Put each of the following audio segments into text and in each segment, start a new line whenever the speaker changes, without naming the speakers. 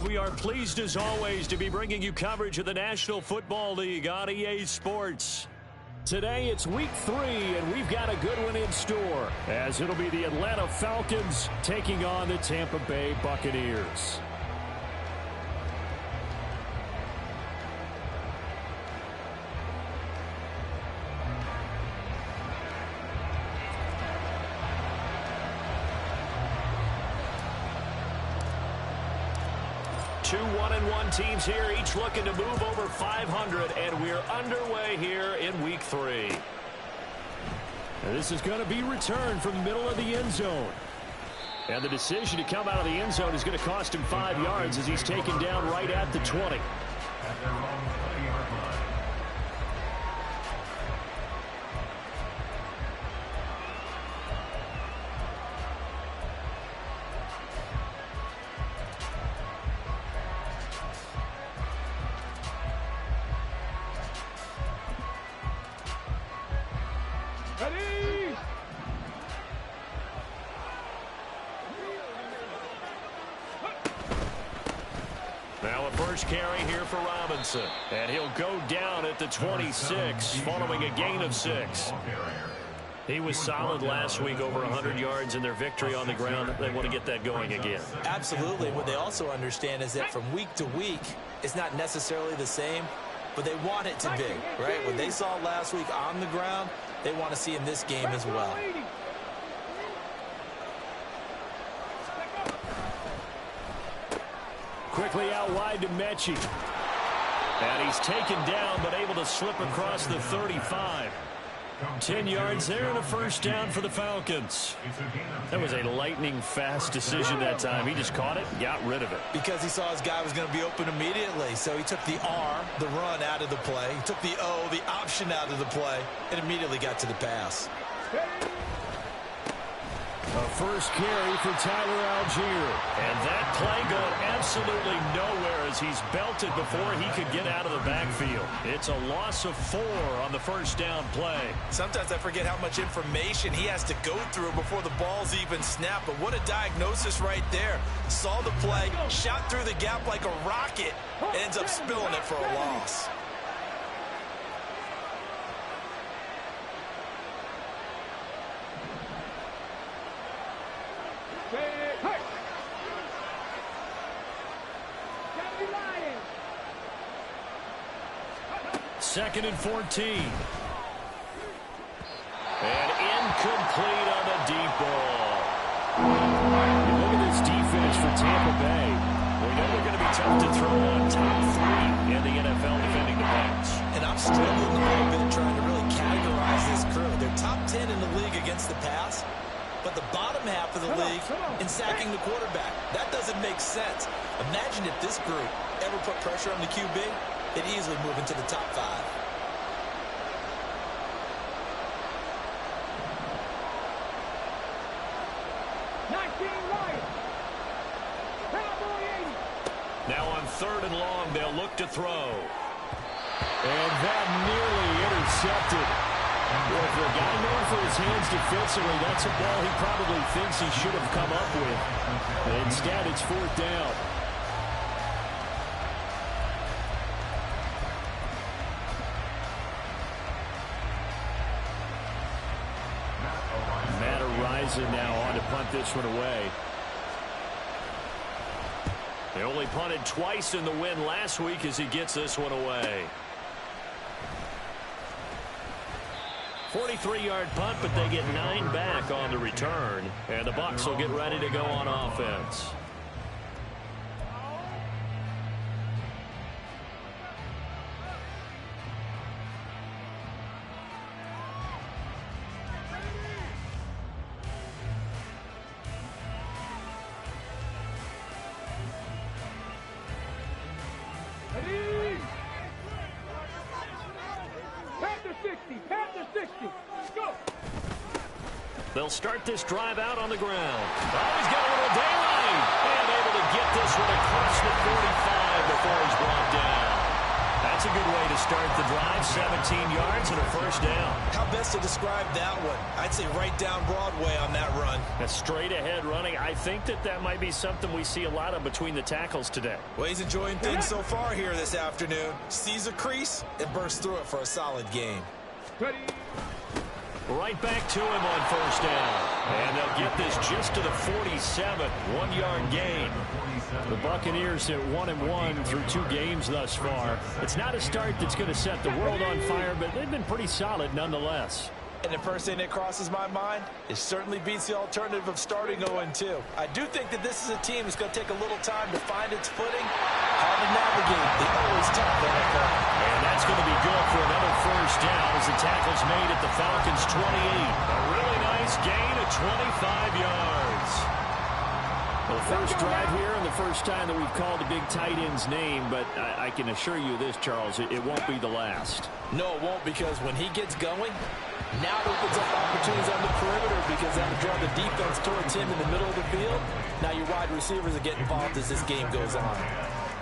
We are pleased as always to be bringing you coverage of the National Football League on EA Sports. Today it's week 3 and we've got a good one in store as it'll be the Atlanta Falcons taking on the Tampa Bay Buccaneers. Two 1-1 teams here, each looking to move over 500, and we're underway here in week 3. And this is going to be returned from the middle of the end zone. And the decision to come out of the end zone is going to cost him 5 yards as he's taken down right at the 20. Now a first carry here for Robinson. And he'll go down at the 26 following a gain of 6. He was solid last week, over 100 yards in their victory on the ground. They want to get that going again.
Absolutely. What they also understand is that from week to week, it's not necessarily the same, but they want it to be, right? What they saw last week on the ground, they want to see in this game as well.
Quickly out wide to Mechie. And he's taken down, but able to slip across the 35. 10 yards there and a first down for the Falcons. That was a lightning-fast decision that time. He just caught it and got rid of it.
Because he saw his guy was going to be open immediately. So he took the R, the run, out of the play. He took the O, the option, out of the play, and immediately got to the pass.
A first carry for Tyler Algier. And that play going absolutely nowhere as he's belted before he could get out of the backfield. It's a loss of 4 on the first down play.
Sometimes I forget how much information he has to go through before the ball's even snapped. But what a diagnosis right there. Saw the play, shot through the gap like a rocket, and ends up spilling it for a loss.
Second and 14. And incomplete on the deep ball. You look at this defense for Tampa Bay. We know they're going to be tough to throw on. Top 3 in the NFL defending the pass.
And I'm struggling a little bit trying to really categorize this crew. They're top 10 in the league against the pass, but the bottom half of the league in sacking the quarterback. That doesn't make sense. Imagine if this group ever put pressure on the QB, they'd easily move into the top 5.
Now on 3rd and long, they'll look to throw. And that nearly intercepted. Well, for a guy known for his hands defensively, that's a ball he probably thinks he should have come up with. Instead, it's 4th down. is, and now on to punt this one away. They only punted twice in the win last week as he gets this one away. 43-yard punt, but they get 9 back on the return. And the Bucs will get ready to go on offense. They'll start this drive out on the ground. Oh, he's got a little daylight. And able to get this one across the 45 before he's brought down. That's a good way to start the drive. 17 yards and a first down.
How best to describe that one? I'd say right down Broadway on that run.
A straight ahead running. I think that might be something we see a lot of between the tackles today.
Well, he's enjoying things so far here this afternoon. Sees a crease and bursts through it for a solid game.
Ready.
Right back to him on first down. And they'll get this just to the 47. 1-yard gain. The Buccaneers at 1-1 through 2 games thus far. It's not a start that's going to set the world on fire, but they've been pretty solid nonetheless.
And the first thing that crosses my mind, it certainly beats the alternative of starting 0-2. I do think that this is a team that's going to take a little time to find its footing. Hard to navigate the always tough NFL.
And that's going to be good for another first down as the tackle's made at the Falcons' 28. A really nice gain of 25 yards. Well, first drive here and the first time that we've called a big tight end's name, but I can assure you this, Charles, it won't be the last.
No, it won't, because when he gets going, now it opens up opportunities on the perimeter because that'll draw the defense towards him in the middle of the field. Now your wide receivers are getting involved as this game goes on.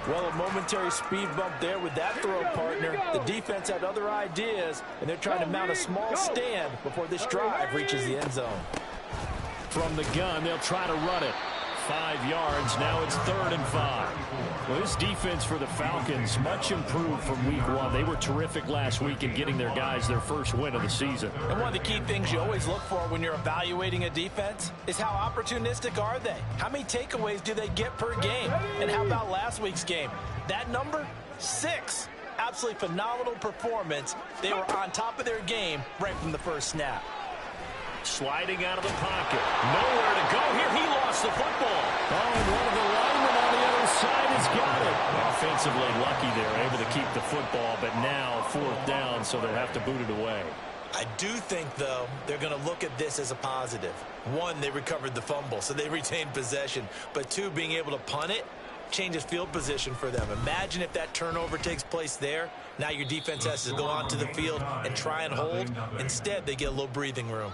Well, a momentary speed bump there with that throw partner. The defense had other ideas, and they're trying to mount a small stand before this drive reaches the end zone.
From the gun, they'll try to run it. 5 yards. Now it's 3rd and 5. Well, this defense for the Falcons, much improved from week 1. They were terrific last week in getting their guys their first win of the season.
And one of the key things you always look for when you're evaluating a defense is how opportunistic are they? How many takeaways do they get per game? And how about last week's game? That number? 6. Absolutely phenomenal performance. They were on top of their game right from the first snap.
Sliding out of the pocket. Nowhere to go here. He lost the football. Oh, and one of the linemen on the other side has got it. Offensively lucky they're able to keep the football, but now 4th down, so they'll have to boot it away.
I do think, though, they're going to look at this as a positive. 1, they recovered the fumble, so they retained possession. But 2, being able to punt it changes field position for them. Imagine if that turnover takes place there. Now your defense has to go onto the field and try and hold. Instead, they get a little breathing room.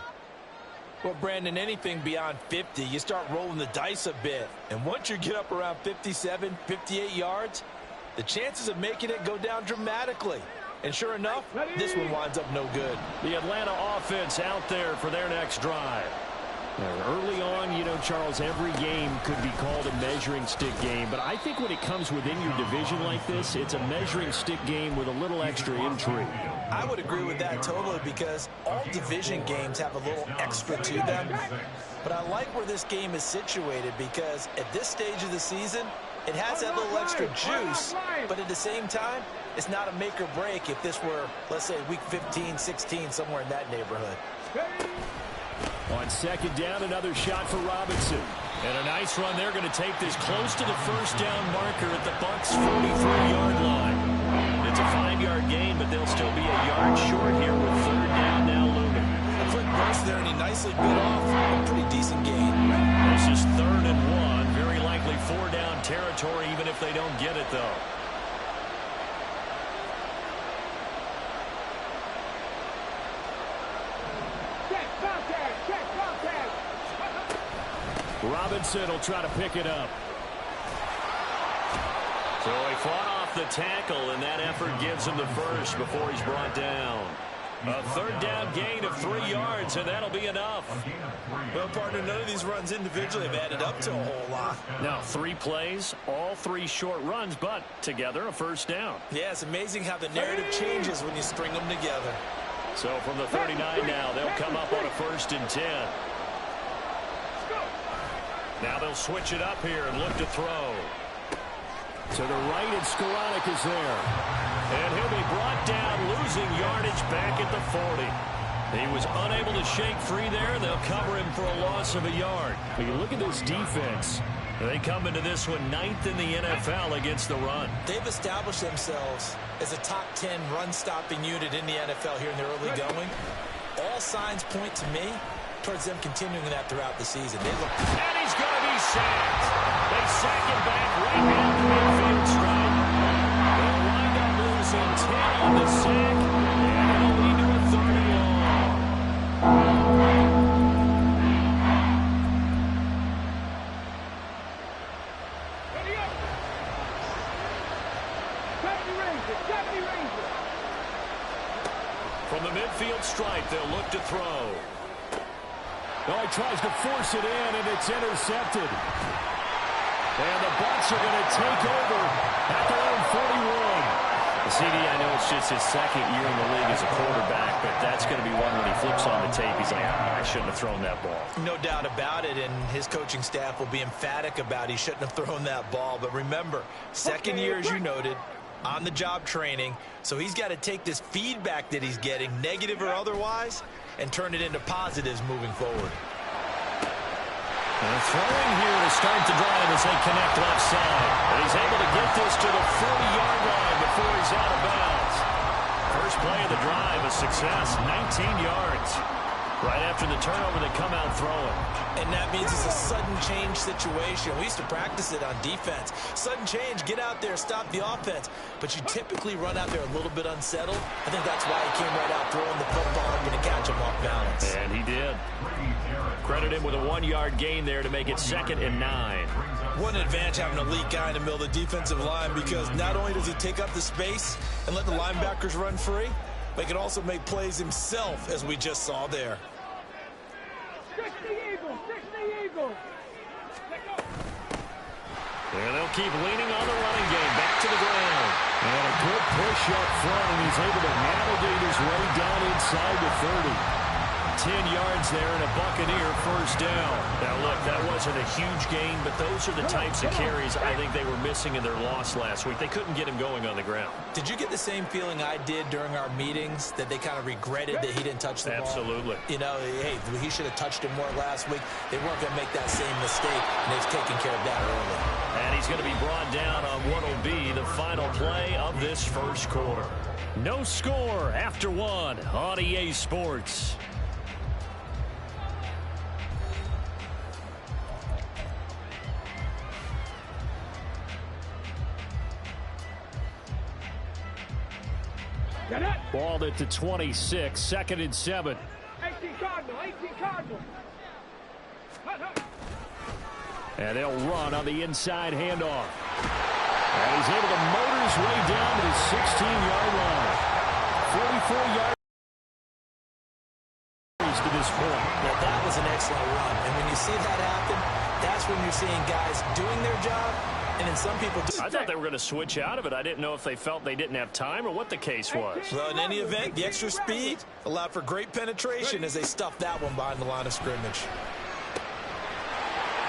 Well, Brandon, anything beyond 50, you start rolling the dice a bit. And once you get up around 57, 58 yards, the chances of making it go down dramatically. And sure enough, this one winds up no good.
The Atlanta offense out there for their next drive. Early on, you know, Charles, every game could be called a measuring stick game. But I think when it comes within your division like this, it's a measuring stick game with a little extra intrigue.
I would agree with that totally because all division games have a little extra to them. But I like where this game is situated because at this stage of the season, it has that little extra juice. But at the same time, it's not a make or break if this were, let's say, week 15, 16, somewhere in that neighborhood.
On 2nd down, another shot for Robinson. And a nice run. They're going to take this close to the first down marker at the Bucs' 43-yard line. It's a 5-yard gain, but they'll still be a yard short here with 3rd down now looming.
A quick burst there, and he nicely bit off a pretty decent gain.
This is 3rd and 1. Very likely 4-down territory, even if they don't get it, though. Robinson will try to pick it up. So he fought off the tackle, and that effort gives him the first before he's brought down. A 3rd down gain of 3 yards, and that'll be enough.
Well, partner, none of these runs individually have added up to a whole lot.
Now, 3 plays, all 3 short runs, but together a first down.
Yeah, it's amazing how the narrative changes when you string them together.
So from the 39 now, they'll come up on a 1st and 10. Now they'll switch it up here and look to throw. To the right, and Skoranek is there. And he'll be brought down, losing yardage back at the 40. He was unable to shake free there. They'll cover him for a loss of a yard. But you look at this defense. They come into this one 9th in the NFL against the run.
They've established themselves as a top 10 run-stopping unit in the NFL here in the early going. All signs point to me towards them continuing that throughout the season. And
he's going to be sacked. They sack him back right at the midfield stripe. They'll wind up losing 10 on the sack, and it'll lead to a 3rd and long. From the midfield stripe, they'll look to throw. Oh, he tries to force it in, and it's intercepted. And the Bucs are going to take over at their own 41. CD, I know it's just his 2nd year in the league as a quarterback, but that's going to be one when he flips on the tape. He's like, I shouldn't have thrown that ball.
No doubt about it, and his coaching staff will be emphatic about he shouldn't have thrown that ball. But remember, 2nd year, as you noted, on-the-job training, so he's got to take this feedback that he's getting, negative or otherwise, and turn it into positives moving forward.
And throwing here to start the drive as they connect left side. And he's able to get this to the 40-yard line before he's out of bounds. First play of the drive, a success, 19 yards. Right after the turnover, they come out throwing.
And that means it's a sudden change situation. We used to practice it on defense. Sudden change, get out there, stop the offense. But you typically run out there a little bit unsettled. I think that's why he came right out throwing the football and going to catch him off balance.
And he did. Credit him with a 1-yard gain there to make it 2nd and 9.
What an advantage having an elite guy in the middle of the defensive line, because not only does he take up the space and let the linebackers run free, but he can also make plays himself, as we just saw there.
60 Eagles.
And they'll keep leaning on the running game. Back to the ground. And a good push up front, and he's able to navigate his way down inside the 30. 10 yards there and a Buccaneer first down. Now, look, that wasn't a huge gain, but those are the types of carries I think they were missing in their loss last week. They couldn't get him going on the ground.
Did you get the same feeling I did during our meetings, that they kind of regretted that he didn't touch the ball?
Absolutely.
You know, hey, he should have touched him more last week. They weren't going to make that same mistake, and they've taken care of that early.
And he's going to be brought down on what will be the final play of this first quarter. No score after 1 on EA Sports. Balled at the 26, 2nd and 7.
18 Cardinal.
And they'll run on the inside handoff. And he's able to motor his way down to the 16-yard line. 44 yards to this point.
Now, that was an excellent run. And when you see that happen, that's when you're seeing guys doing their job. And then some people do.
I thought they were going to switch out of it. I didn't know if they felt they didn't have time or what the case was.
Well, in any event, the extra speed allowed for great penetration as they stuffed that one behind the line of scrimmage.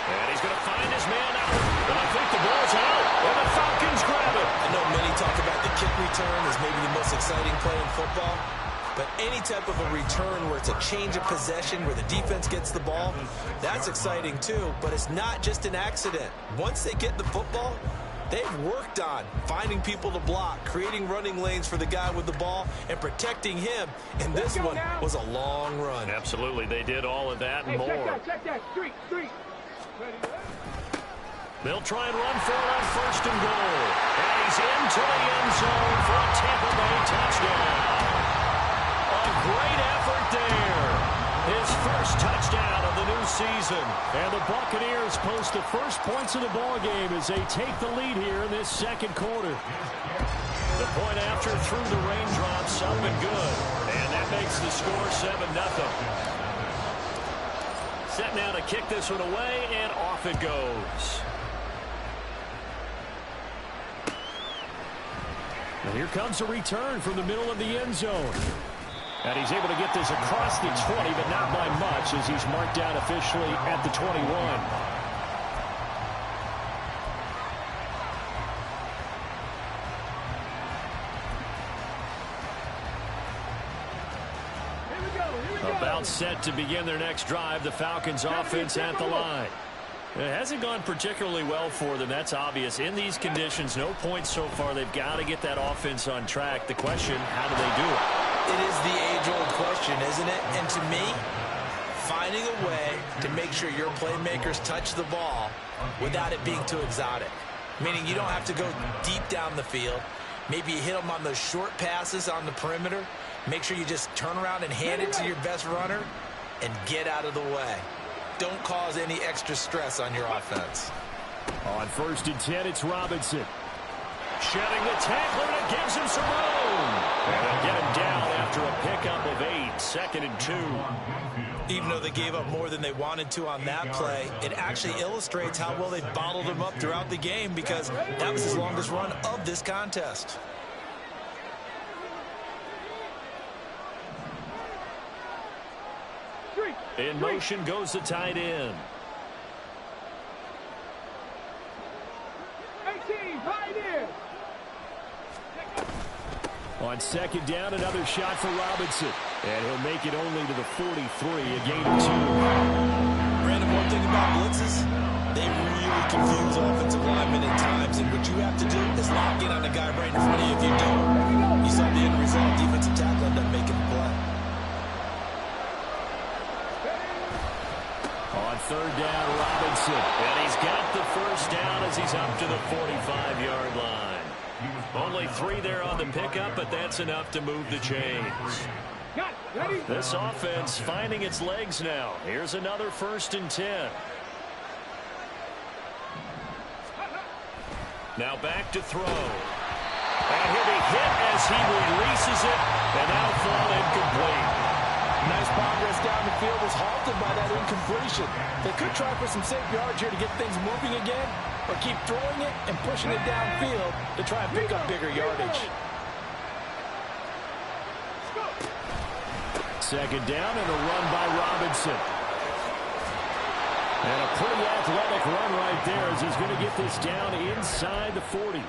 And he's going to find his man out. And I think the ball's out. And the Falcons grab it.
I know many talk about the kick return as maybe the most exciting play in football. But any type of a return where it's a change of possession, where the defense gets the ball, that's exciting too. But it's not just an accident. Once they get the football, they've worked on finding people to block, creating running lanes for the guy with the ball, and protecting him. And this one was a long run.
Absolutely. They did all of that and more.
Check that. Street.
They'll try and run for it on 1st and goal. And he's into the end zone for a Tampa Bay touchdown. A great effort there. His first touchdown of the new season. And the Buccaneers post the first points of the ballgame as they take the lead here in this 2nd quarter. The point after through the raindrops, up and good. And that makes the score 7-0. Set now to kick this one away, and off it goes. And here comes a return from the middle of the end zone. And he's able to get this across the 20, but not by much, as he's marked down officially at the 21. About set to begin their next drive. The Falcons offense at the line. It hasn't gone particularly well for them. That's obvious. In these conditions, no points so far. They've got to get that offense on track. The question, how do they do it?
It is the age-old question, isn't it? And to me, finding a way to make sure your playmakers touch the ball without it being too exotic. Meaning you don't have to go deep down the field. Maybe you hit them on those short passes on the perimeter. Make sure you just turn around and hand it to your best runner and get out of the way. Don't cause any extra stress on your offense.
On 1st and 10, it's Robinson. Shedding the tackler, and it gives him some room. And they'll get him down after a pickup of 8. 2nd and 2.
Even though they gave up more than they wanted to on that play, it actually illustrates how well they bottled him up throughout the game, because that was his longest run of this contest.
In motion goes the tight end.
18, tight end.
On 2nd down, another shot for Robinson. And he'll make it only to the 43, a gain of 2.
Brandon, one thing about blitzes, they really confuse offensive linemen at times, and what you have to do is lock in on the guy right in front of you. If you don't, you saw the end result. Defensive tackle ended up making a play.
On 3rd down, Robinson. And he's got the 1st down as he's up to the 45-yard line. Only 3 there on the pickup, but that's enough to move the chains. This offense finding its legs now. Here's another 1st and 10. Now back to throw. And he'll be hit as he releases it, and that'll fall incomplete.
Nice progress down the field was halted by that incompletion. They could try for some safe yards here to get things moving again, or keep throwing it and pushing it downfield to try and pick up bigger yardage.
2nd down and a run by Robinson. And a pretty athletic run right there as he's going to get this down inside the 40.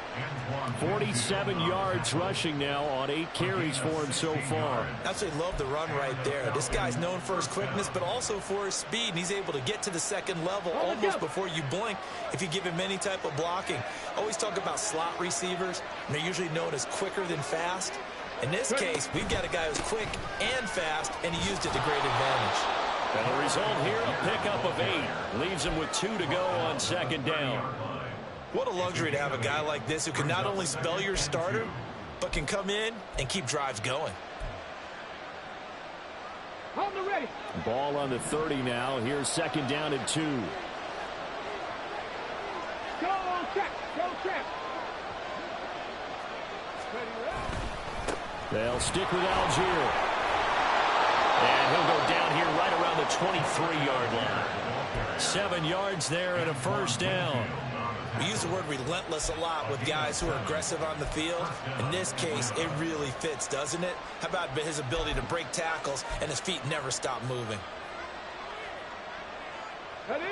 47 yards rushing now on 8 carries for him so far.
Absolutely love the run right there. This guy's known for his quickness, but also for his speed, and he's able to get to the 2nd level almost before you blink if you give him any type of blocking. Always talk about slot receivers, and they're usually known as quicker than fast. In this case, we've got a guy who's quick and fast, and he used it to great advantage.
And the result here, a pickup of 8. Leaves him with 2 to go on 2nd down.
What a luxury to have a guy like this who can not only spell your starter, but can come in and keep drives going.
On the ready.
Ball on the 30 now. Here's 2nd down and 2.
Go check. Go check.
They'll stick with Algier. And he'll go down here right around the 23-yard line. 7 yards there and a 1st down.
We use the word relentless a lot with guys who are aggressive on the field. In this case, it really fits, doesn't it? How about his ability to break tackles and his feet never stop moving?
Ready.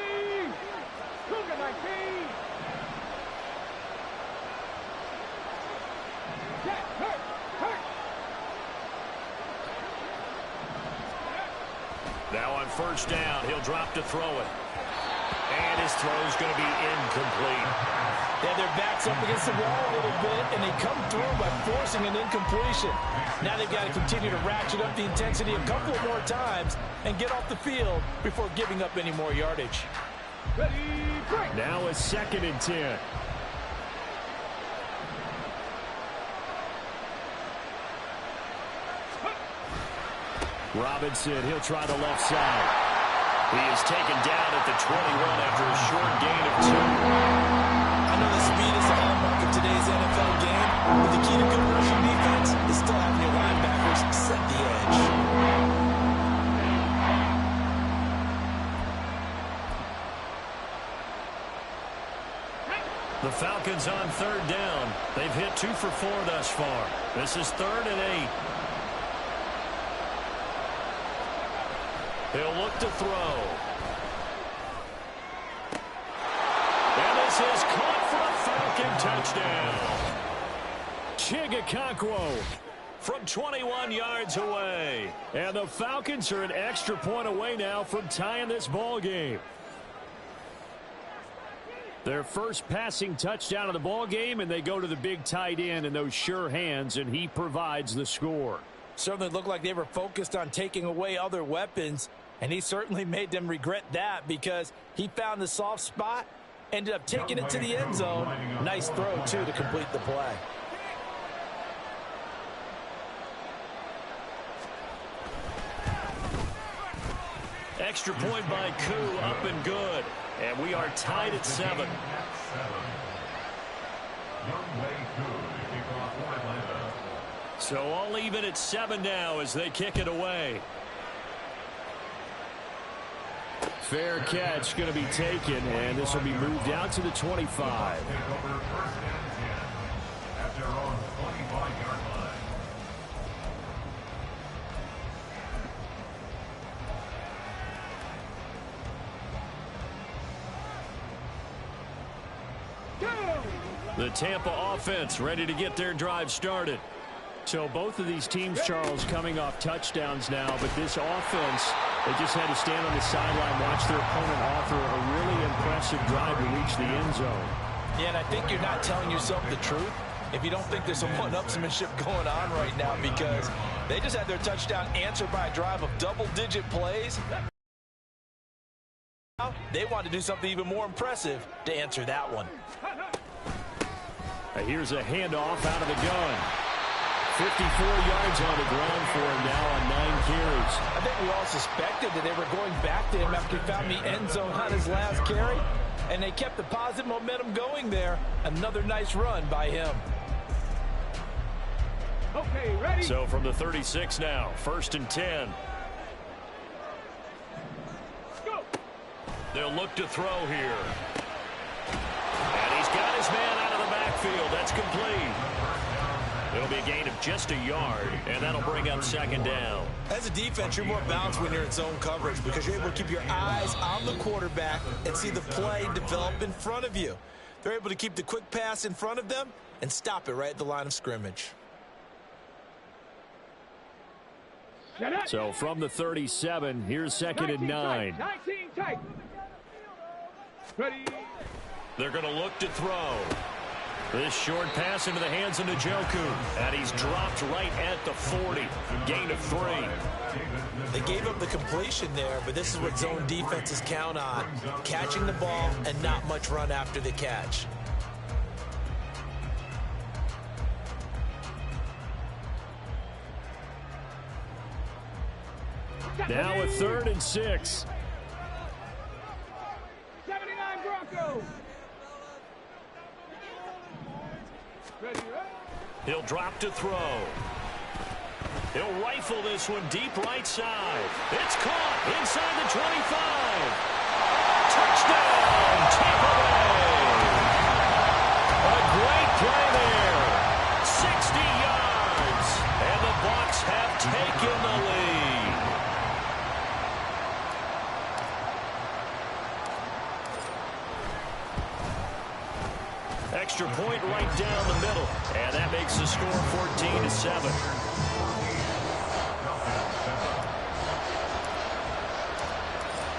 Cougar 19. Check. Hurt.
Now on 1st down, he'll drop to throw it. And his throw's going to be incomplete.
Yeah, their back's up against the wall a little bit, and they come through by forcing an incompletion. Now they've got to continue to ratchet up the intensity a couple more times and get off the field before giving up any more yardage.
Ready, break.
Now a 2nd and 10. Robinson, he'll try the left side. He is taken down at the 21 after a short gain of 2.
I know the speed is the hallmark of today's NFL game, but the key to good rushing defense is still having your linebackers set the edge.
The Falcons on 3rd down. They've hit 2 for 4 thus far. This is 3rd and 8. He'll look to throw. And this is caught for a Falcon touchdown. Chigakakwo. from 21 yards away. And the Falcons are an extra point away now from tying this ball game. Their first passing touchdown of the ball game, and they go to the big tight end in those sure hands, and he provides the score.
Certainly looked like they were focused on taking away other weapons, and he certainly made them regret that because he found the soft spot, ended up taking it to the end zone. Nice throw, too, to complete the play.
Extra point by Koo, up and good. And we are tied at 7. So all even at 7 now as they kick it away. Fair catch going to be taken, and this will be moved out to the 25. The Tampa offense ready to get their drive started. So both of these teams, Charles, coming off touchdowns now, but this offense, they just had to stand on the sideline, watch their opponent offer a really impressive drive to reach the end zone.
Yeah, and I think you're not telling yourself the truth if you don't think there's some one-upsmanship going on right now, because they just had their touchdown answered by a drive of double-digit plays. They want to do something even more impressive to answer that one.
Here's a handoff out of the gun. 54 yards on the ground for him now on 9 carries.
I think we all suspected that they were going back to him after he found the end zone on his last carry, and they kept the positive momentum going there. Another nice run by him.
Okay, ready?
So from the 36 now, 1st and 10.
Go.
They'll look to throw here. And he's got his man out of the backfield. That's complete. It'll be a gain of just a yard, and that'll bring up 2nd down.
As a defense, you're more balanced when you're in zone coverage because you're able to keep your eyes on the quarterback and see the play develop in front of you. They're able to keep the quick pass in front of them and stop it right at the line of scrimmage.
So from the 37, here's 2nd and 9.
19 tight. Ready.
They're going to look to throw. This short pass into the hands of Njoku, and he's dropped right at the 40. Gain of 3.
They gave up the completion there, but this is what zone defenses count on. Catching the ball and not much run after the catch.
Now a 3rd and 6.
79 Broncos. Ready, ready.
He'll drop to throw. He'll rifle this one deep right side. It's caught inside the 25. Touchdown, Tampa Bay. A great play there. 60 yards. And the Bucs have taken the lead. Extra point right down the middle. And that makes the score 14-7.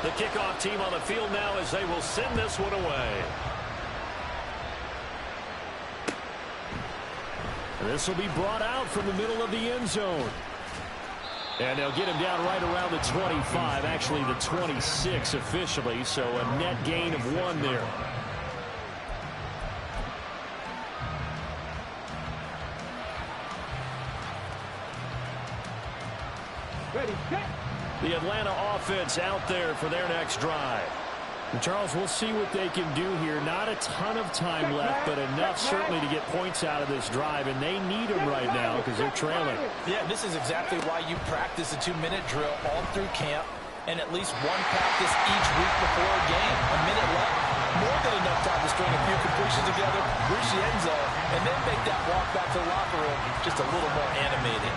The kickoff team on the field now as they will send this one away. And this will be brought out from the middle of the end zone. And they'll get him down right around the 25, actually the 26 officially, so a net gain of 1 there.
Ready, set.
The Atlanta offense out there for their next drive. And Charles, we'll see what they can do here. Not a ton of time left, but enough certainly to get points out of this drive, and they need them right now because they're trailing.
Yeah, this is exactly why you practice a 2-minute drill all through camp and at least one practice each week before a game. A minute left, more than enough time to string a few completions together, reach the end zone, and then make that walk back to the locker room just a little more animated.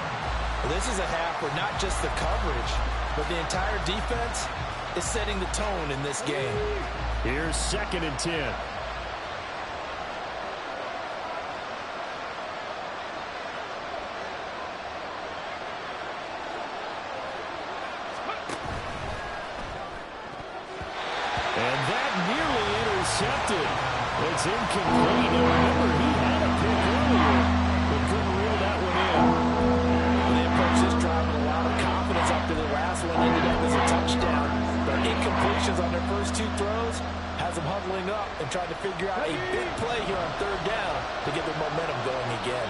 Well, this is a half where not just the coverage, but the entire defense is setting the tone in this game.
Here's 2nd and 10. is incomplete. And remember, he had a pick earlier, but couldn't reel that one in.
They approached this drive with a lot of confidence after the last one ended up as a touchdown. Their incompletions on their first two throws has them huddling up and trying to figure out a big play here on third down to get their momentum going again.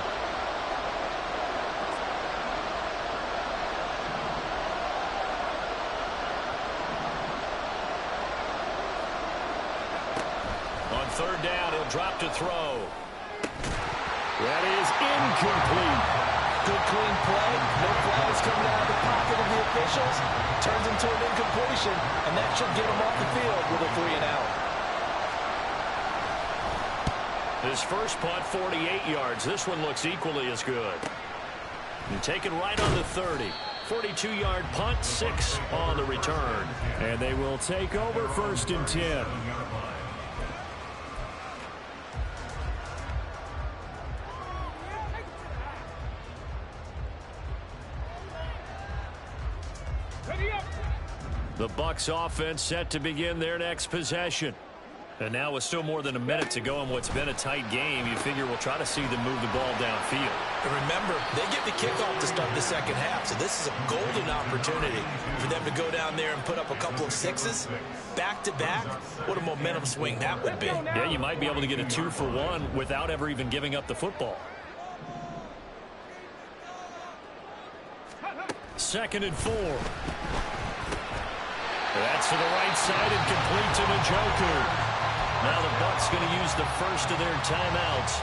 On third down, he'll drop to throw. That is incomplete.
Good clean play. No flags coming out of the pocket of the officials. Turns into an incompletion, and that should get him off the field with a 3 and out.
His first punt, 48 yards. This one looks equally as good. And taken right on the 30. 42-yard punt, 6 on the return. And they will take over first and 10. The Bucs offense set to begin their next possession. And now with still more than a minute to go in what's been a tight game, you figure we'll try to see them move the ball downfield.
And remember, they get the kickoff to start the second half, so this is a golden opportunity for them to go down there and put up a couple of sixes back-to-back. What a momentum swing that would be.
Yeah, you might be able to get a 2-for-1 without ever even giving up the football. Second and 4. That's to the right side and complete to Njoku. Now the Bucs going to use the first of their timeouts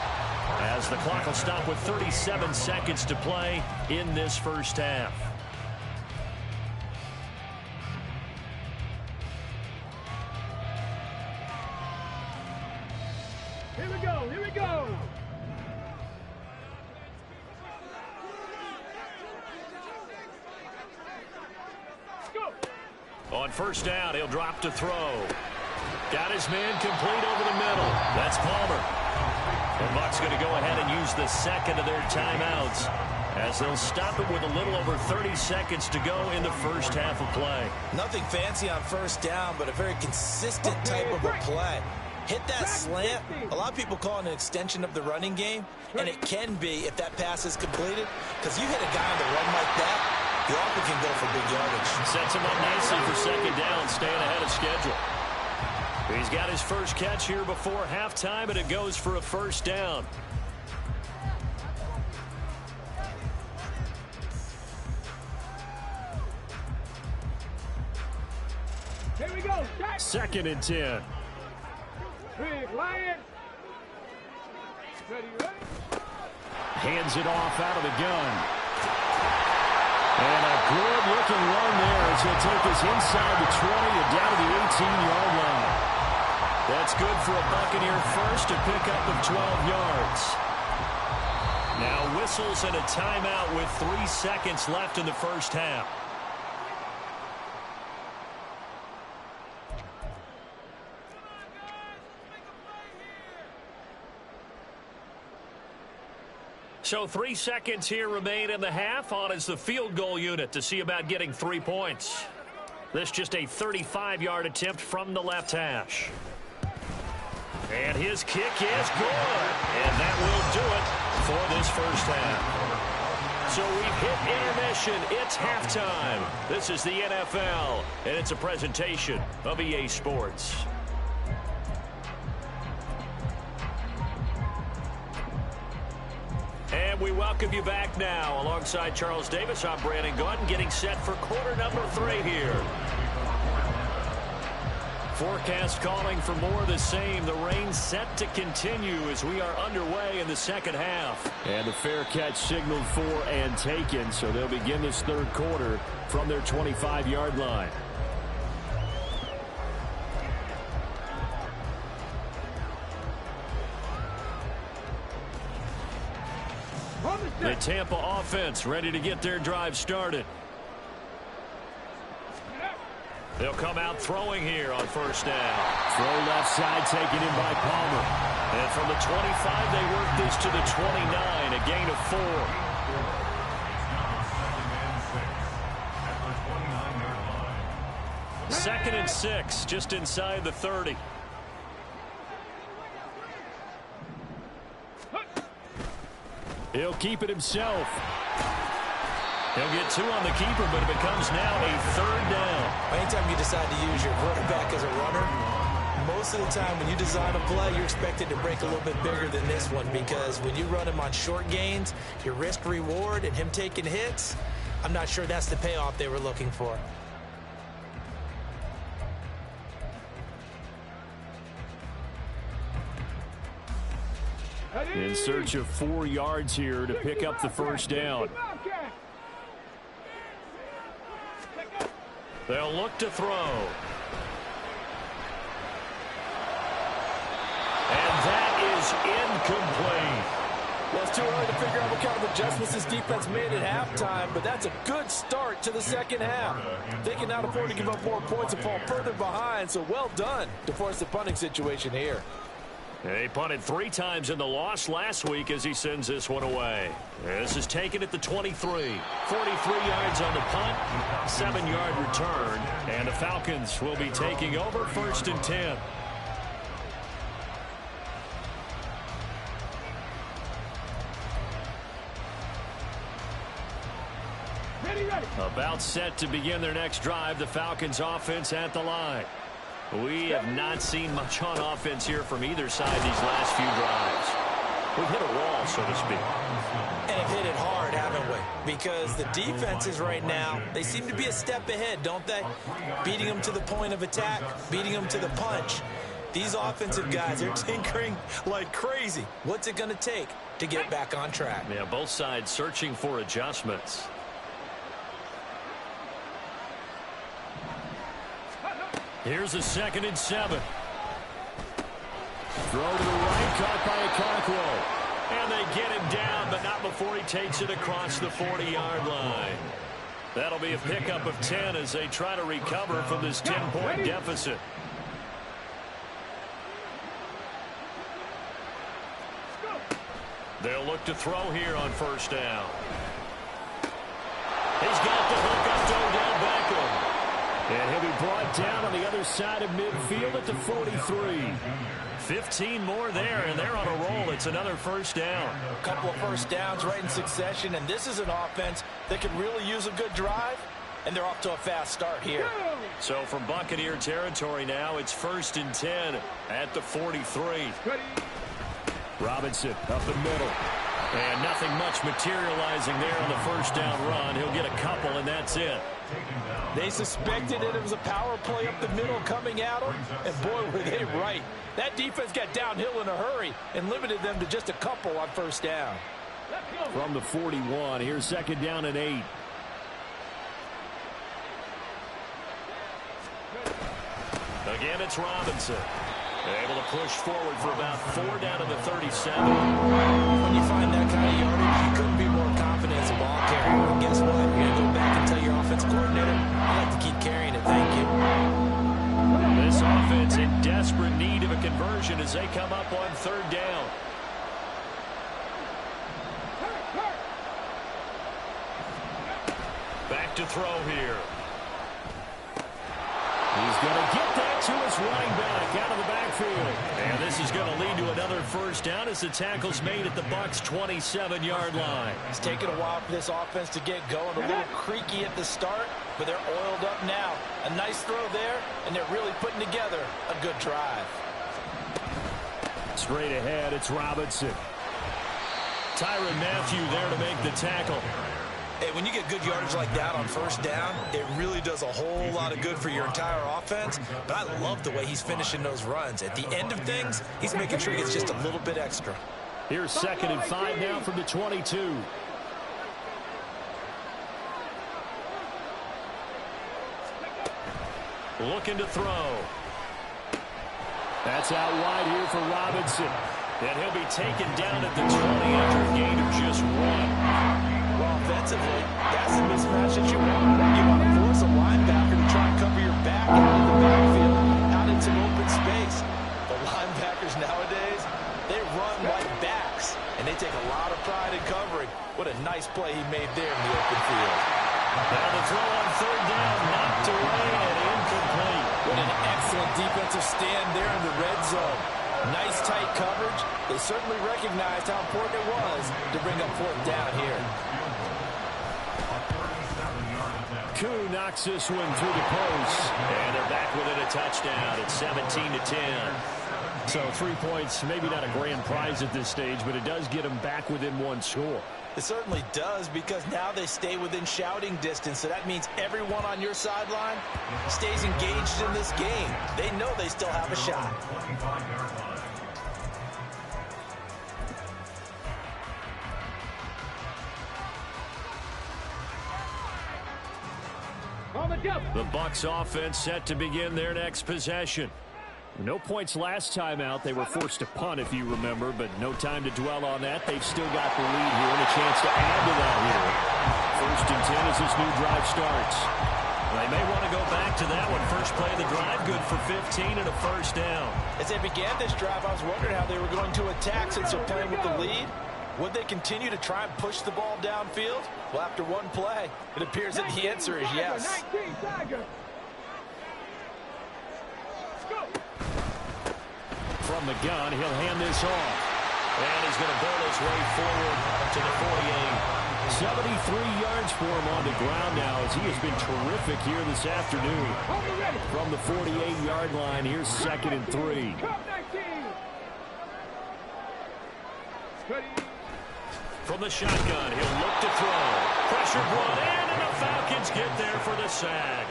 as the clock will stop with 37 seconds to play in this first half.
Here we go, here we go.
On first down, he'll drop to throw. Got his man complete over the middle. That's Palmer. The Bucs going to go ahead and use the second of their timeouts as they'll stop it with a little over 30 seconds to go in the first half of play.
Nothing fancy on first down, but a very consistent type of a play. Hit that slant. A lot of people call it an extension of the running game, and it can be if that pass is completed, because you hit a guy on the run like that, you often can go for big yardage.
Sets him up nicely for second down, staying ahead of schedule. He's got his first catch here before halftime, and it goes for a first down.
Here we go.
Second and 10.
Big Lion. Ready, ready.
Hands it off out of the gun. And a good-looking run there as he'll take us inside the 20 and down to the 18-yard line. That's good for a Buccaneer first, a pickup of 12 yards. Now whistles and a timeout with 3 seconds left in the first half. So 3 seconds here remain in the half. On is the field goal unit to see about getting 3 points. This just a 35-yard attempt from the left hash. And his kick is good. And that will do it for this first half. So we've hit intermission. It's halftime. This is the NFL, and it's a presentation of EA Sports. And we welcome you back now. Alongside Charles Davis, I'm Brandon Gordon, getting set for quarter number 3 here. Forecast calling for more of the same. The rain set to continue as we are underway in the second half. And the fair catch signaled for and taken, so they'll begin this third quarter from their 25-yard line. The Tampa offense ready to get their drive started. They'll come out throwing here on first down. Throw left side taken in by Palmer. And from the 25, they work this to the 29, a gain of 4. Second and 6, just inside the 30. He'll keep it himself. He'll get 2 on the keeper, but it becomes now a 3rd down.
Anytime you decide to use your quarterback as a runner, most of the time when you design a play, you're expected to break a little bit bigger than this one, because when you run him on short gains, your risk-reward and him taking hits, I'm not sure that's the payoff they were looking for.
In search of 4 yards here to pick up the first down. They'll look to throw. And that is incomplete.
Well, it's too early to figure out what kind of adjustments this defense made at halftime, but that's a good start to the second half. They can now afford to give up more points and fall further behind, so well done to force the punting situation here.
He punted 3 times in the loss last week as he sends this one away. This is taken at the 23. 43 yards on the punt, 7-yard return, and the Falcons will be taking over 1st and 10. About set to begin their next drive, the Falcons offense at the line. We have not seen much on offense here from either side these last few drives. We've hit a wall, so to speak.
And have hit it hard, haven't we? Because the defenses right now, they seem to be a step ahead, don't they? Beating them to the point of attack, beating them to the punch. These offensive guys are tinkering like crazy. What's it going to take to get back on track?
Yeah, both sides searching for adjustments. Here's a 2nd and 7. Throw to the right, caught by Okonkwo. And they get him down, but not before he takes it across the 40-yard line. That'll be a pickup of 10 as they try to recover from this 10-point deficit. They'll look to throw here on 1st down. He's got the hook up to Odell Beckham. And he'll be brought down on the other side of midfield at the 43. 15 more there, and they're on a roll. It's another 1st down.
A couple of 1st downs right in succession, and this is an offense that could really use a good drive, and they're off to a fast start here.
So from Buccaneer territory now, it's 1st and 10 at the 43. Robinson up the middle. And nothing much materializing there on the 1st down run. He'll get a couple, and that's it.
They suspected that it was a power play up the middle coming at them, and boy, were they right. That defense got downhill in a hurry and limited them to just a couple on 1st down.
From the 41, here's 2nd down and 8. Again, it's Robinson. Able to push forward for about 4 down to the 37.
When you find that kind of yardage, you couldn't be more confident as a ball carrier. And guess what? You're going to go back and tell your offense coordinator, I like to keep carrying it. Thank you.
This offense in desperate need of a conversion as they come up on 3rd down. Back to throw here. He's going to get that to his running back out of the backfield. And this is going to lead to another 1st down as the tackle's made at the Bucs' 27-yard line.
It's taken a while for this offense to get going. A little creaky at the start, but they're oiled up now. A nice throw there, and they're really putting together a good drive.
Straight ahead, it's Robinson. Tyrann Mathieu there to make the tackle.
Hey, when you get good yardage like that on 1st down, it really does a whole lot of good for your entire offense. But I love the way he's finishing those runs. At the end of things, he's making sure he gets just a little bit extra.
Here's 2nd and 5 now from the 22. Looking to throw. That's out wide here for Robinson. And he'll be taken down at the 20 after a gain of just 1.
Well, offensively, that's the mismatch that you want. You want to force a linebacker to try and cover your back out of the backfield, out in some open space. The linebackers nowadays, they run like backs, and they take a lot of pride in covering. What a nice play he made there in the open field.
Now the throw on 3rd down, knocked away and incomplete.
What an excellent defensive stand there in the red zone. Nice tight coverage. They certainly recognized how important it was to bring up fourth down here.
Koo knocks this one through the post. And they're back within a touchdown. It's 17-10. So 3 points, maybe not a grand prize at this stage, but it does get them back within one score.
It certainly does, because now they stay within shouting distance. So that means everyone on your sideline stays engaged in this game. They know they still have a shot.
The Bucs offense set to begin their next possession. No points last time out. They were forced to punt, if you remember, but no time to dwell on that. They've still got the lead here and a chance to add to that here. 1st and 10 as this new drive starts. They may want to go back to that one. First play of the drive, good for 15 and a first down.
As they began this drive, I was wondering how they were going to attack since they're playing with the lead. Would they continue to try and push the ball downfield? Well, after one play, it appears that the answer is yes.
From the gun, he'll hand this off. And he's going to bowl his way forward to the 48. 73 yards for him on the ground now, as he has been terrific here this afternoon. From the 48-yard line, here's 2nd and 3. From the shotgun, he'll look to throw. Pressure brought in, and the Falcons get there for the sack.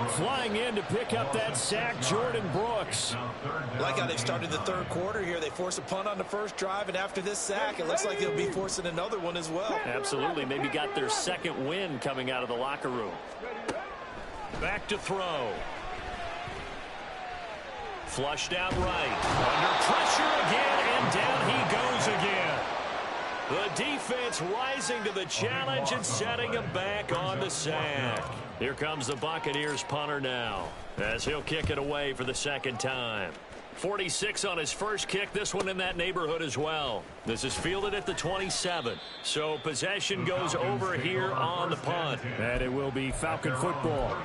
Flying in to pick up that sack, Jordan Brooks.
Like how they started the third quarter here. They force a punt on the first drive, and after this sack, it looks like they'll be forcing another one as well.
Absolutely. Maybe got their second win coming out of the locker room. Back to throw. Flushed out right. Under pressure again, and down he goes again. The defense rising to the challenge and setting him back on the sack. Here comes the Buccaneers punter now, as he'll kick it away for the second time. 46 on his first kick, this one in that neighborhood as well. This is fielded at the 27. So possession goes over here on the punt. And it will be Falcon football.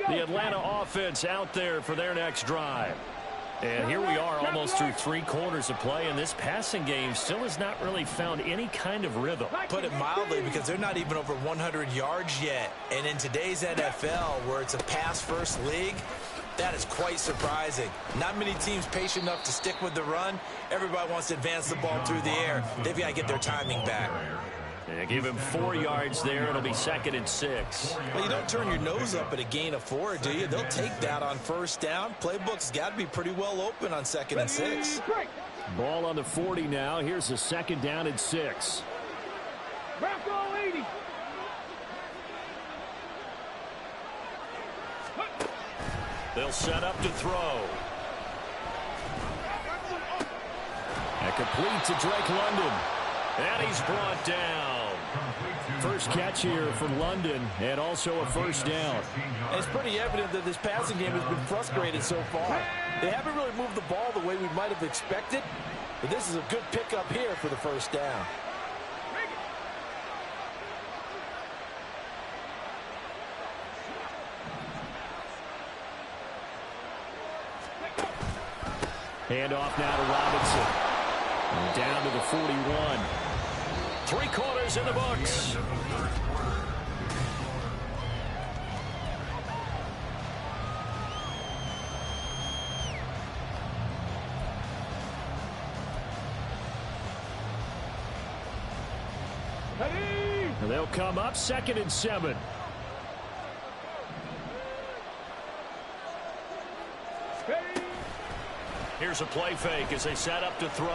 The Atlanta offense out there for their next drive. And here we are almost through 3 quarters of play, and this passing game still has not really found any kind of rhythm.
Put it mildly, because they're not even over 100 yards yet. And in today's NFL, where it's a pass-first league, that is quite surprising. Not many teams patient enough to stick with the run. Everybody wants to advance the ball through the air. They've got to get their timing back.
They give him 4 yards there. It'll be 2nd and 6.
Well, you don't turn your nose up at a gain of 4, do you? They'll take that on first down. Playbook's got to be pretty well open on 2nd and 6.
Ball on the 40 now. Here's a 2nd down and 6. They'll set up to throw. And complete to Drake London. And he's brought down. First catch here for London, and also a first down.
And it's pretty evident that this passing game has been frustrated so far. They haven't really moved the ball the way we might have expected, but this is a good pickup here for the first down.
Hand off now to Robinson. And down to the 41. 3 quarters in the books. And they'll come up 2nd and 7. Here's a play fake as they set up to throw.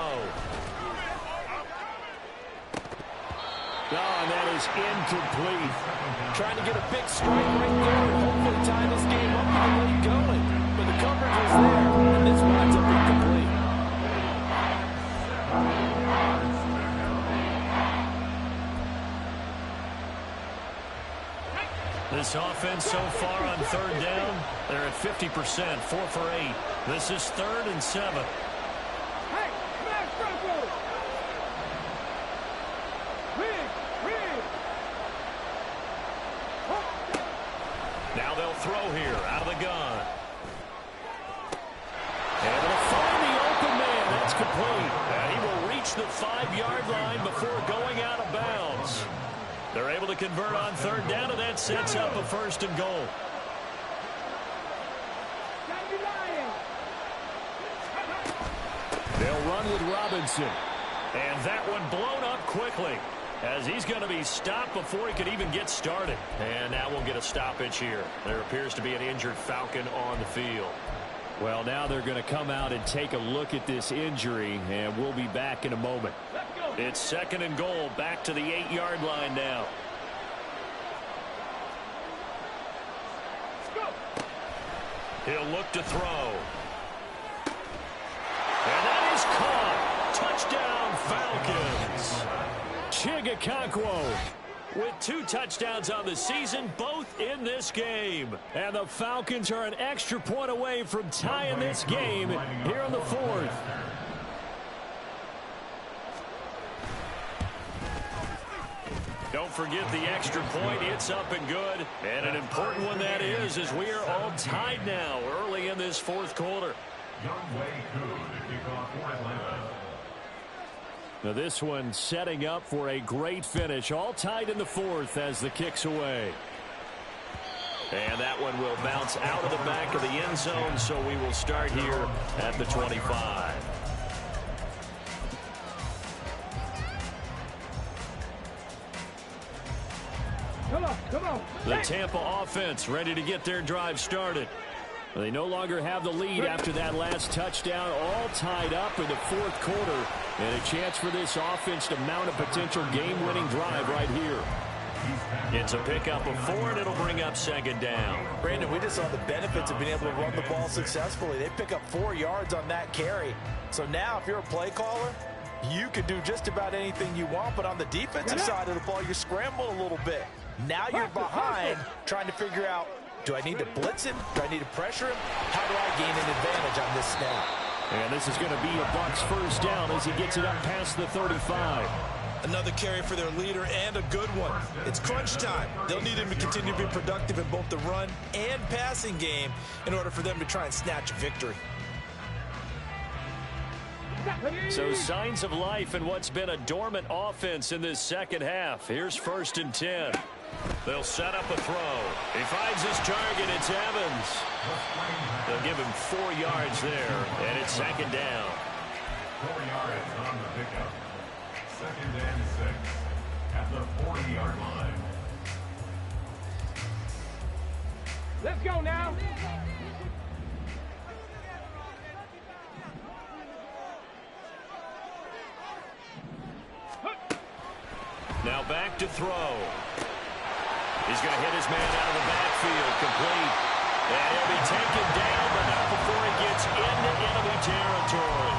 Oh, and that is incomplete.
Trying to get a big strike right there and hopefully tie this game up with the lead going. But the coverage was there, and this winds up incomplete.
This offense so far on 3rd down, they're at 50%, 4 for 8. This is 3rd and 7. Now they'll throw here out of the gun. Able to find the open man. That's complete. And he will reach the 5-yard line before going out of bounds. They're able to convert on third down, and that sets up a 1st and goal. They'll run with Robinson. And that one blown up quickly, as he's going to be stopped before he could even get started. And now we'll get a stoppage here. There appears to be an injured Falcon on the field. Well, now they're going to come out and take a look at this injury, and we'll be back in a moment. It's 2nd and goal, back to the 8-yard line now. He'll look to throw. And that is caught. Touchdown, Falcons. Chigakonkwo with 2 touchdowns on the season, both in this game. And the Falcons are an extra point away from tying this game here in the 4th. Don't forget the extra point. It's up and good. And an important one that is, as we are all tied now early in this 4th quarter. Now this one setting up for a great finish. All tied in the 4th as the kick's away. And that one will bounce out of the back of the end zone, so we will start here at the 25.
Come on.
The Tampa offense ready to get their drive started. They no longer have the lead after that last touchdown, all tied up in the 4th quarter. And a chance for this offense to mount a potential game-winning drive right here. It's a pickup of 4, and it'll bring up 2nd down.
Brandon, we just saw the benefits of being able to run the ball successfully. They pick up 4 yards on that carry. So now if you're a play caller, you can do just about anything you want. But on the defensive side of the ball, you scramble a little bit. Now you're behind trying to figure out, do I need to blitz him? Do I need to pressure him? How do I gain an advantage on this snap?
And this is going to be a Bucs 1st down as he gets it up past the 35.
Another carry for their leader, and a good one. It's crunch time. They'll need him to continue to be productive in both the run and passing game in order for them to try and snatch a victory.
So signs of life in what's been a dormant offense in this 2nd half. Here's 1st and 10. They'll set up a throw. He finds his target. It's Evans. They'll give him 4 yards there, and it's 2nd down.
4 yards on the pickup. 2nd and 6 at the 40-yard line.
Let's go now.
Now back to throw. He's going to hit his man out of the backfield, complete. And he'll be taken down, but not before he gets into enemy territory.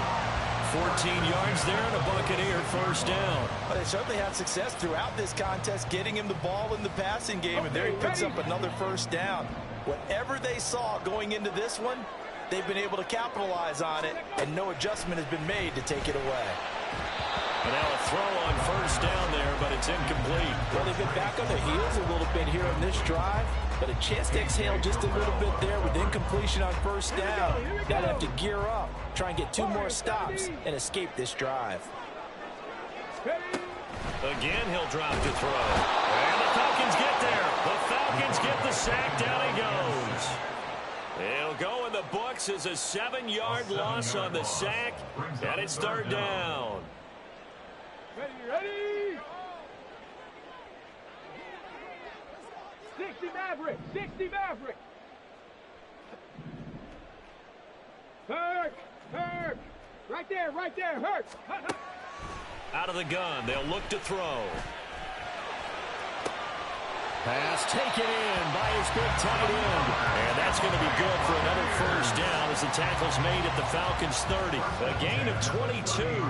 14 yards there and a Buccaneer 1st down.
Well, they certainly had success throughout this contest getting him the ball in the passing game, and there he picks up another 1st down. Whatever they saw going into this one, they've been able to capitalize on it, and no adjustment has been made to take it away.
And now a throw on 1st down there, but it's incomplete.
Well, they've been back on their heels a little bit here on this drive, but a chance to exhale just a little bit there with incompletion on 1st down. Now they have to gear up, try and get 2 more stops, and escape this drive.
Again, he'll drop to throw. And the Falcons get there. The Falcons get the sack. Down he goes. He'll go in the books as a 7-yard loss on the sack, and it's 3rd down.
Ready? 60 Maverick. Hurt. Right there, hurt.
Out of the gun, they'll look to throw. Pass taken in by his big tight end. And that's going to be good for another 1st down as the tackle's made at the Falcons 30. A gain of 22.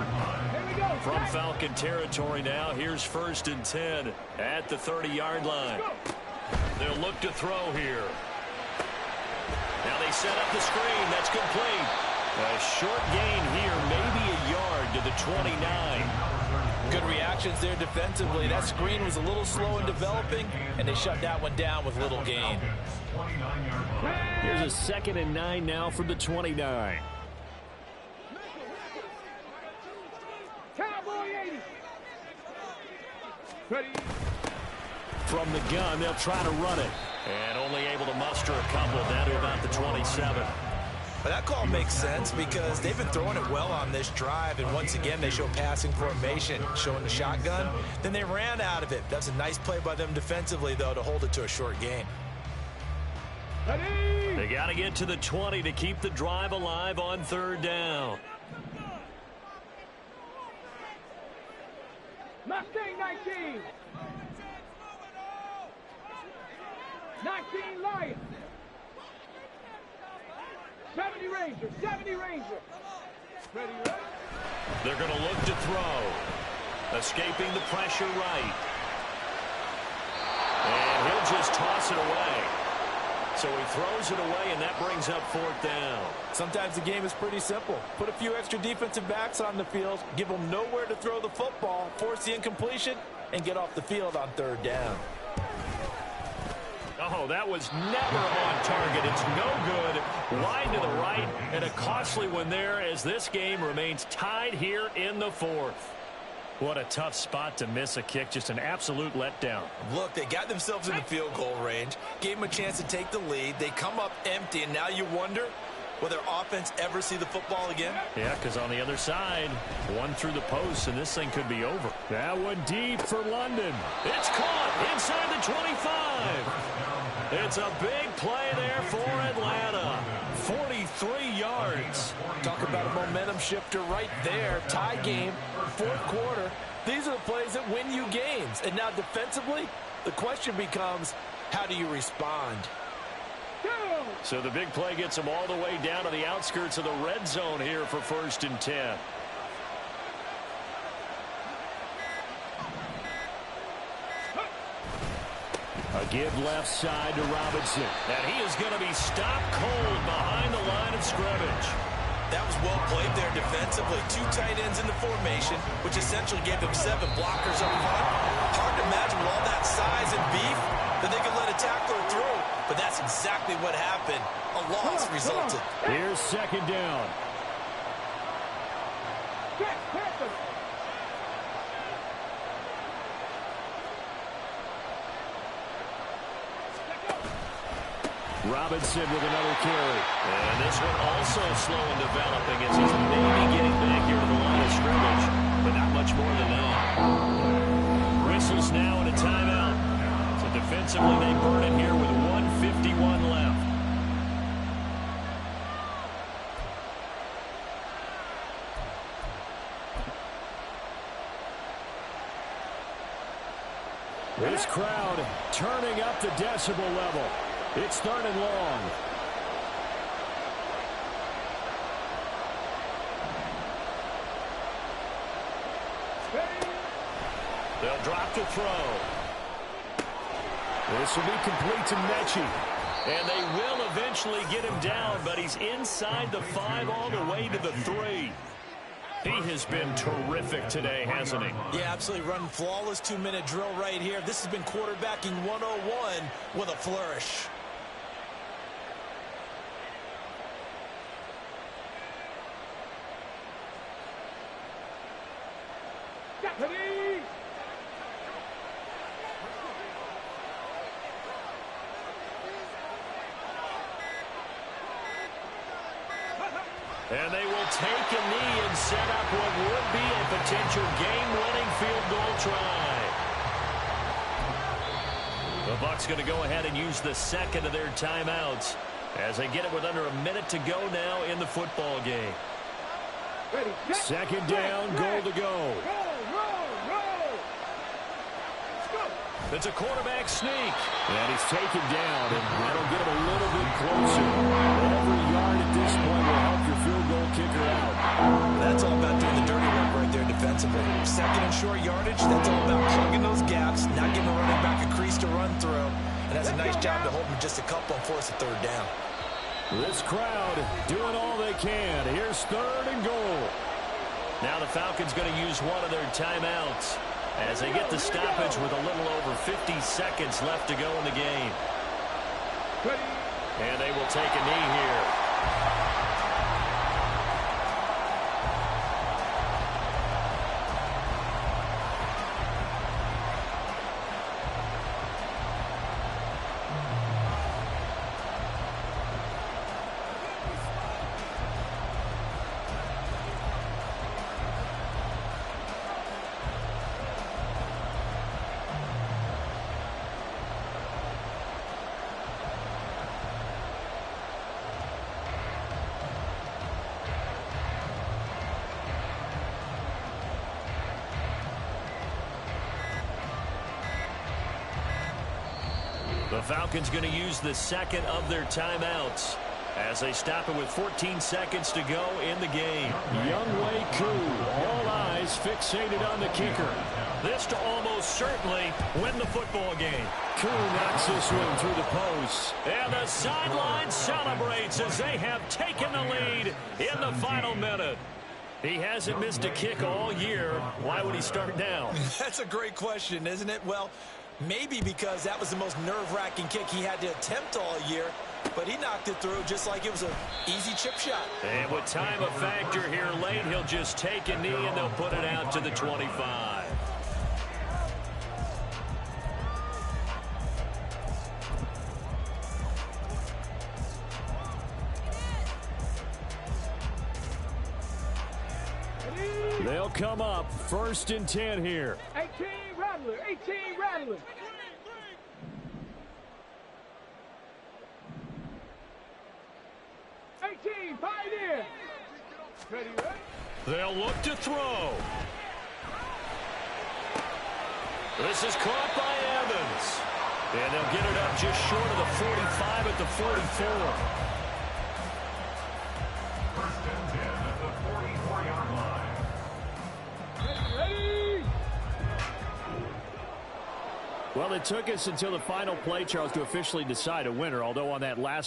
From Falcon territory now, here's 1st and 10 at the 30-yard line. They'll look to throw here. Now they set up the screen. That's complete. A short gain here, maybe a yard to the 29.
Good reactions there defensively. That screen was a little slow in developing, and they shut that one down with little gain.
Here's a 2nd and 9 now from the 29.
Cowboy 80. Ready.
From the gun, they'll try to run it. And only able to muster a couple down to about the 27.
But that call makes sense because they've been throwing it well on this drive, and once again they show passing formation, showing the shotgun. Then they ran out of it. That's a nice play by them defensively, though, to hold it to a short gain.
Ready.
They got to get to the 20 to keep the drive alive on 3rd down.
Mustang 19. 19 Lions. 70 Ranger. 70 Ranger. Ready, ready.
They're going to look to throw. Escaping the pressure right. And he'll just toss it away. So he throws it away, and that brings up 4th down.
Sometimes the game is pretty simple. Put a few extra defensive backs on the field, give them nowhere to throw the football, force the incompletion, and get off the field on 3rd down.
Oh, that was never on target. It's no good. Wide to the right, and a costly one there as this game remains tied here in the 4th. What a tough spot to miss a kick. Just an absolute letdown.
Look, they got themselves in the field goal range, gave them a chance to take the lead. They come up empty, and now you wonder, will their offense ever see the football again?
Yeah, because on the other side, one through the post, and this thing could be over. That one deep for London. It's caught inside the 25. It's a big play there for Atlanta. 43 yards.
Talk about a momentum shifter right there. Tie game, 4th quarter. These are the plays that win you games. And now defensively, the question becomes, how do you respond?
So the big play gets them all the way down to the outskirts of the red zone here for 1st and 10. A give left side to Robinson. And he is going to be stopped cold behind the line of scrimmage.
That was well played there defensively. 2 tight ends in the formation, which essentially gave them 7 blockers up front. Hard to imagine with all that size and beef that they could let a tackler through. But that's exactly what happened. A loss resulted.
Here's 2nd down. Robinson with another carry. And this one also slow in developing as he's maybe getting back here to the line of scrimmage, but not much more than that. Whistles now and a timeout. So defensively they burn it here with 1:51 left. This crowd turning up the decibel level. It's 3rd and long. They'll drop to throw. This will be complete to Mechie. And they will eventually get him down, but he's inside the 5 all the way to the 3. He has been terrific today, hasn't he?
Yeah, absolutely running flawless 2-minute drill right here. This has been quarterbacking 101 with a flourish.
And they will take a knee and set up what would be a potential game-winning field goal try. The Bucs going to go ahead and use the 2nd of their timeouts as they get it with under a minute to go now in the football game. 2nd down, goal to go. It's a quarterback sneak. And he's taken down, and that'll get him a little bit closer. Every yard at this point will help your field goal kicker out.
That's all about doing the dirty work right there defensively. 2nd and short yardage, that's all about plugging those gaps, not giving the running back a crease to run through. And that's a nice job to hold him just a couple and force a 3rd down.
This crowd doing all they can. Here's 3rd and goal. Now the Falcons going to use one of their timeouts as they get the stoppage with a little over 50 seconds left to go in the game. And they will take a knee here. The Falcons going to use the second of their timeouts as they stop it with 14 seconds to go in the game.
Younghoe Koo, all eyes fixated on the kicker.
This to almost certainly win the football game.
Koo knocks this one through the post.
And the sideline celebrates as they have taken the lead in the final minute. He hasn't missed a kick all year. Why would he start now?
That's a great question, isn't it? Well, maybe because that was the most nerve-wracking kick he had to attempt all year, but he knocked it through just like it was an easy chip shot.
And with time a factor here late, he'll just take a knee and they'll put it out to the 25.
They'll come up 1st and 10 here.
18 Rattler, 18 Rattler. Pioneer. Ready, right?
They'll look to throw. This is caught by Evans. And they'll get it up just short of the 45 at the 44.
First and 10 at the 44-yard line.
Ready.
Well, it took us until the final play, Charles, to officially decide a winner, although on that last